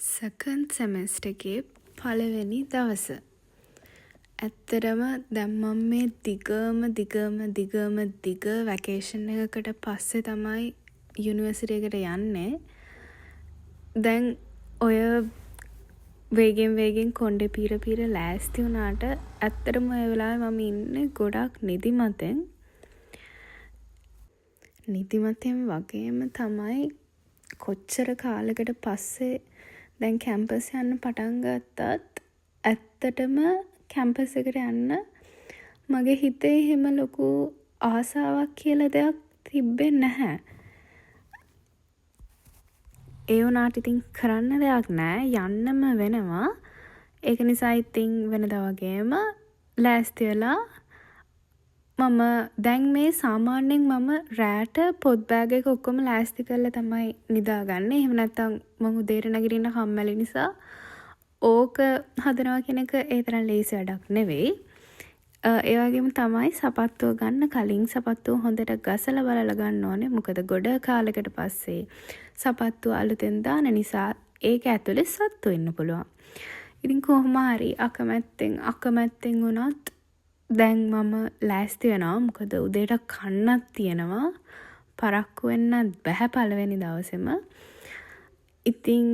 Second semester එකේ පළවෙනි දවස. ඇත්තටම දැන් මම මේ දිග වැකේෂන් එකකට පස්සේ තමයි යුනිවර්සිටි එකට යන්නේ. දැන් ඔය වේගෙන් කොණ්ඩේ පීර ලෑස්ති වුණාට ඇත්තටම ඔය වෙලාවේ මම ඉන්නේ ගොඩක් නිදිමතෙන්. නිදිමතෙන් වගේම තමයි කොච්චර කාලෙකට පස්සේ දැන් කැම්පස් යන්න පටන් ගත්තත් ඇත්තටම කැම්පස් එකට යන්න මගේ හිතේ එහෙම ලොකු ආසාවක් කියලා දෙයක් තිබ්බේ නැහැ. ඒ වුණාට ඉතින් කරන්න දෙයක් නැහැ. යන්නම වෙනවා. ඒක නිසා ඉතින් වෙනදා වගේම ලෑස්ති වෙලා මම දැන් මේ සාමාන්‍යයෙන් මම රෑට පොත් බෑග් එක ඔක්කොම ලෑස්ති කරලා තමයි නිදාගන්නේ. එහෙම නැත්නම් මම උදේට නැගිටින්න කම්මැලි නිසා ඕක හදනවා කියන එක ඒ තරම් ලේසි වැඩක් නෙවෙයි. ඒ වගේම තමයි සපත්තුව ගන්න කලින් සපත්තුව හොඳට ගසලා බලලා ගන්න ඕනේ. මොකද ගොඩ කාලයකට පස්සේ සපත්තුව අලුතෙන් දාන නිසා ඒක ඇතුලේ සත්තු ඉන්න පුළුවන්. ඉතින් කොහොම හරි අකමැත්තෙන් වුණත් දැන් මම ලෑස්ති වෙනවා. මොකද උදේට කන්නත් තියෙනවා. පරක්කු වෙන්නත් බැහැ පළවෙනි දවසේම. ඉතින්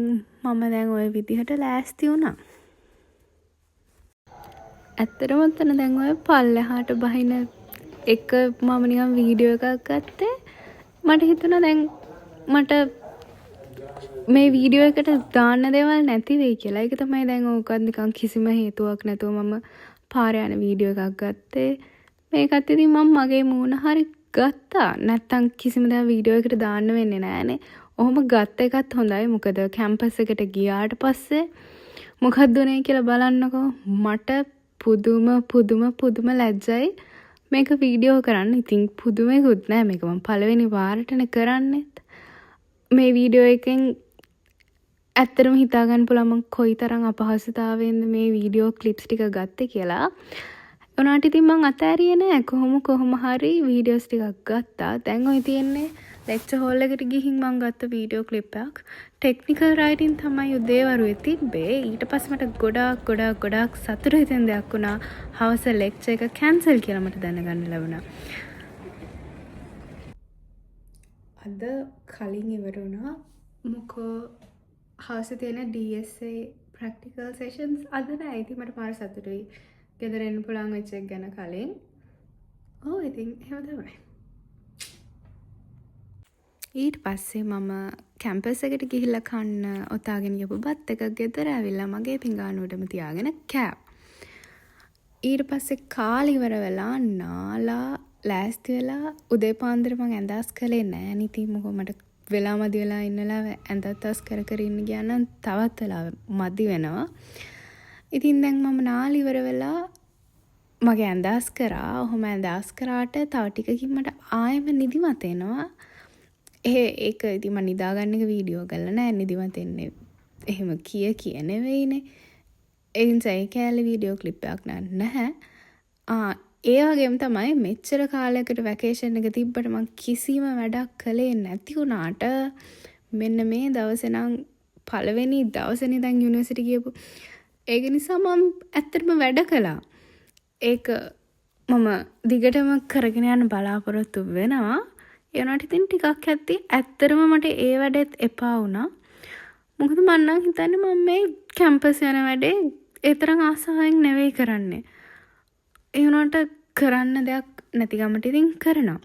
මම දැන් ওই විදිහට ලෑස්ති වුණා. ඇත්තටම උතන දැන් ඔය පල්ලෙහාට බහින එක මම නිකන් වීඩියෝ එකක් ගත්තේ. මට හිතුණා දැන් මට මේ වීඩියෝ එකට දාන්න දේවල් නැති වෙයි කියලා. ඒක තමයි දැන් ඕකත් නිකන් කිසිම හේතුවක් නැතුව මම පාරේ යන වීඩියෝ එකක් ගත්තේ. මේකත් ඉතින් මම මගේ මූණ හරි ගත්තා. නැත්තම් කිසිම දෙයක් වීඩියෝ එකට දාන්න වෙන්නේ නෑනේ. ඔහොම ගත්ත එකත් හොඳයි. මොකද කැම්පස් එකට ගියාට පස්සේ මොකක්ද උනේ කියලා බලන්නකෝ. මට පුදුම ලැජ්ජයි මේක වීඩියෝ කරන්න. ඉතින් පුදුමෙකුත් නෑ. මේක මම පළවෙනි වාරටනේ කරන්නේත්. මේ වීඩියෝ එකෙන් ඇත්තටම හිතා ගන්න පුළුවන් මම කොයිතරම් අපහසුතාවයෙන්ද මේ වීඩියෝ ක්ලිප්ස් ටික ගත්තේ කියලා. උනාට ඉතින් මම අතෑරියේ නෑ. කොහොම හරි වීඩියෝස් ටිකක් ගත්තා. දැන් ඔය තියෙන්නේ ලෙක්චර් හෝල් එකට ගිහින් මම ගත්ත වීඩියෝ ක්ලිප් එකක්. ටෙක්නිකල් රයිටින් තමයි උදේවරුේ තිබ්බේ. ඊට පස්සේ මට ගොඩාක් සතුටු හිතෙන දෙයක් වුණා. හවස ලෙක්චර් එක කැන්සල් කියලා මට දැනගන්න ලැබුණා. අද කලින් ඉවර වුණා. මොකෝ හවසේ තියෙන DSA ප්‍රැක්ටිකල් සෙෂන්ස් අද නෑ. ඉතින් මට මාර සතුටුයි. ගෙදර එන්න පුළුවන් වෙච්ච එක ගැන කලින්. ඉතින් එහෙම තමයි. ඊට පස්සේ මම කැම්පස් එකට ගිහිල්ලා කන්න ඔතාගෙන ගිහපු බත් එකක් ගෙදර ඇවිල්ලා මගේ පිඟානුවටම තියාගෙන කෑවා. ඊට පස්සේ කාලේ ඉවර වෙලා නාලා ලෑස්ති වෙලා උදේ පාන්දර මම ඇඳස් කළේ නෑ. ඉතින් මොකෝ මට වෙලා මදි වෙලා ඉන්නලා ඇඳත් අස් කර ඉන්න ගියා නම් තවත් වෙලා මදි වෙනවා. ඉතින් දැන් මම නාලා ඉවර වෙලා මගේ ඇඳස් කරා. ඔහොම ඇඳස් කරාට තව ටිකකින් මට ආයෙම නිදිමත එනවා. ඒක ඉතින් මම නිදාගන්න එක වීඩියෝ කරලා නෑ. නිදිමත එන්නේ එහෙම කිය නෙවෙයිනේ. ඒ නිසා ඒ කැලේ වීඩියෝ ක්ලිප් එකක් නැහැ. ඒ වගේම තමයි මෙච්චර කාලයකට වැකේෂන් එක තිබ්බට මම කිසිම වැඩක් කළේ නැති වුණාට මෙන්න මේ දවසේ නම් පළවෙනි දවසේනේ දැන් යුනිවර්සිටි ගියපු. ඒක නිසා මම ඇත්තටම වැඩ කළා. ඒක මම දිගටම කරගෙන යන්න බලාපොරොත්තු වෙනවා. ඒ වුණාට ඉතින් ටිකක් ඇත්තටම මට ඒ වැඩෙත් එපා වුණා. මොකද මම නම් හිතන්නේ මම මේ කැම්පස් යන වැඩේ ඒ තරම් ආසාවෙන් නෙවෙයි කරන්නේ. ඒ වුණාට කරන්න දෙයක් නැති ගමට ඉතින් කරනවා.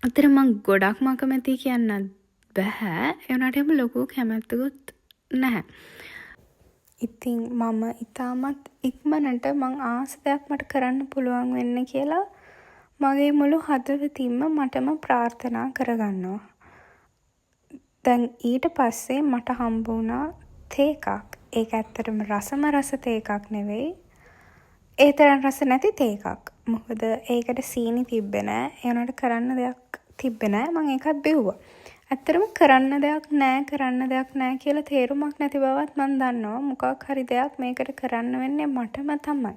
අතර මම ගොඩක්ම අකමැති කියන්නත් බෑ. ඒ වුණාට එහෙම ලොකු කැමැත්තකුත් නැහැ. ඉතින් මම ඊටමත් ඉක්මනට මං ආස දෙයක් මට කරන්න පුළුවන් වෙන්න කියලා මගේ මුළු හදවතින්ම මටම ප්‍රාර්ථනා කරගන්නවා. දැන් ඊට පස්සේ මට හම්බ වුණා තේ එකක්. ඒක ඇත්තටම රස තේ එකක් නෙවෙයි. ඒ තරම් රස නැති තේ එකක්. මොකද ඒකට සීනි තිබ්බේ නෑ. ඒ වුණාට කරන්න දෙයක් තිබ්බේ නෑ. මම ඒකත් බෙව්වා. ඇත්තටම කරන්න දෙයක් නෑ කියලා තේරුමක් නැති බවත් මම දන්නවා. මොකක් හරි දෙයක් මේකට කරන්න වෙන්නේ මටම තමයි.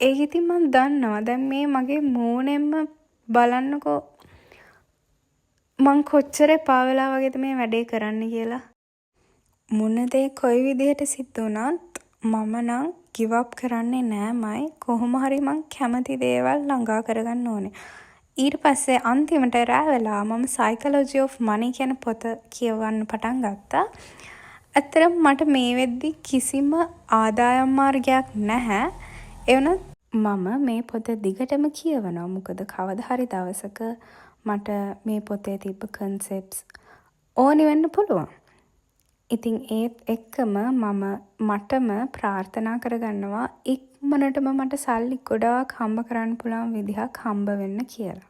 ඒක ඉතින් මම දන්නවා. දැන් මේ මගේ මූණෙන්ම බලන්නකෝ මං කොච්චර එපා වෙලා වගේද මේ වැඩේ කරන්න කියලා. මොන දේ කොයි විදිහට සිද්ධ වුණත් මම නම් give up කරන්නේ නෑමයි. කොහොම හරි මං කැමති දේවල් ළඟා කරගන්න ඕනේ. ඊට පස්සේ අන්තිමට රෑ වෙලා මම Psychology of Money කියන පොත කියවන්න පටන් ගත්තා. ඇත්තටම මට මේ වෙද්දි කිසිම ආදායම් මාර්ගයක් නැහැ. ඒ වුණත් මම මේ පොත දිගටම කියවනවා. මොකද කවදා හරි දවසක මට මේ පොතේ තිබ්බ concepts ඕනි වෙන්න පුළුවන්. ඉතින් ඒත් එක්කම මටම ප්‍රාර්ථනා කරගන්නවා ඉක්මනටම මට සල්ලි ගොඩාක් හම්බ කරන්න පුළුවන් විදිහක් හම්බ වෙන්න කියලා.